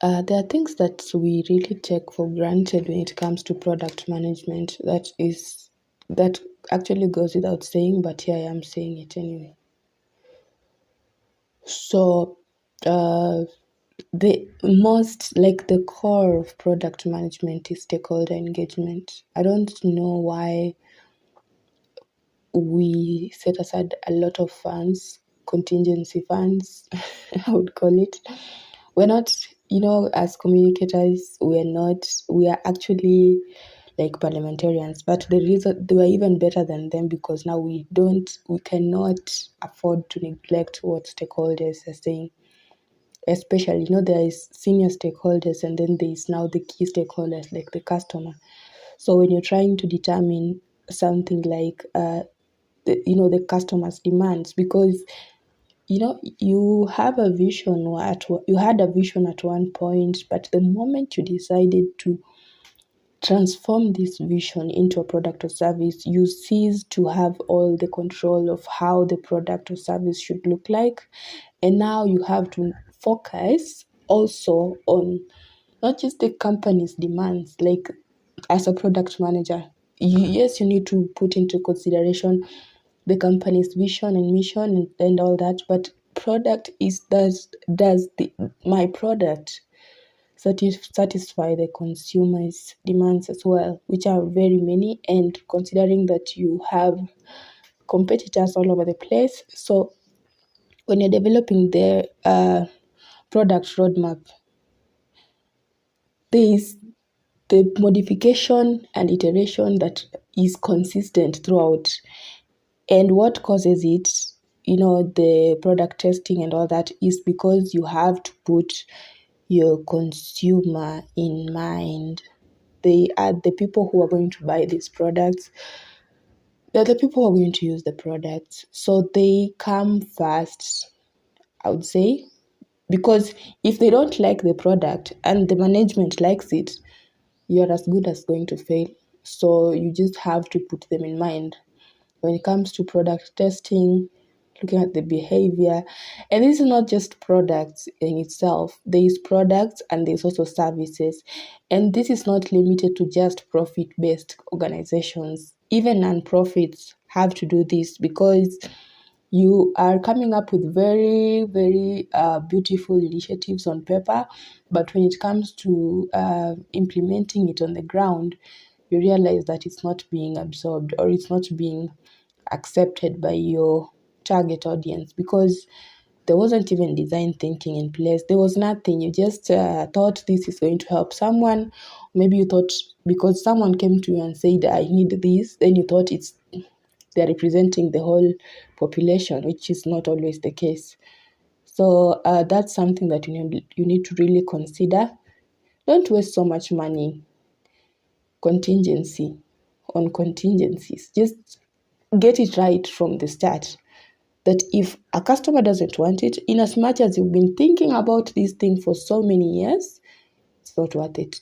There are things that we really take for granted when it comes to product management. That actually goes without saying, but here I am saying it anyway. So, uh, the core of product management is stakeholder engagement. I don't know why we set aside a lot of funds, contingency funds, I would call it. We're not, as communicators, we are actually like parliamentarians, but the reason they were even better than them because now we cannot afford to neglect what stakeholders are saying. Especially, there is senior stakeholders and then there is now the key stakeholders like the customer. So when you're trying to determine something like the customer's demands, because you have a vision you had a vision at one point, but the moment you decided to transform this vision into a product or service, you cease to have all the control of how the product or service should look like. And now you have to focus also on not just the company's demands, like as a product manager. Yes, you need to put into consideration the company's vision and mission and all that, but product is my product satisfy the consumer's demands as well, which are very many, and considering that you have competitors all over the place. So when you're developing the product roadmap, there is the modification and iteration that is consistent throughout. And what causes it, the product testing and all that, is because you have to put your consumer in mind. They are the people who are going to buy these products. They're the people who are going to use the products. So they come first, I would say, because if they don't like the product and the management likes it, you're as good as going to fail. So you just have to put them in mind. When it comes to product testing, looking at the behavior, and this is not just products in itself. There is products and there's also services, and this is not limited to just profit-based organizations. Even non-profits have to do this because you are coming up with very, very beautiful initiatives on paper, but when it comes to implementing it on the ground, you realize that it's not being absorbed or it's not being accepted by your target audience because there wasn't even design thinking in place. There was nothing. You just thought this is going to help someone. Maybe you thought because someone came to you and said, I need this, then you thought they're representing the whole population, which is not always the case. So that's something that you need to really consider. Don't waste so much money on contingencies. Just get it right from the start. That if a customer doesn't want it, in as much as you've been thinking about this thing for so many years, it's not worth it.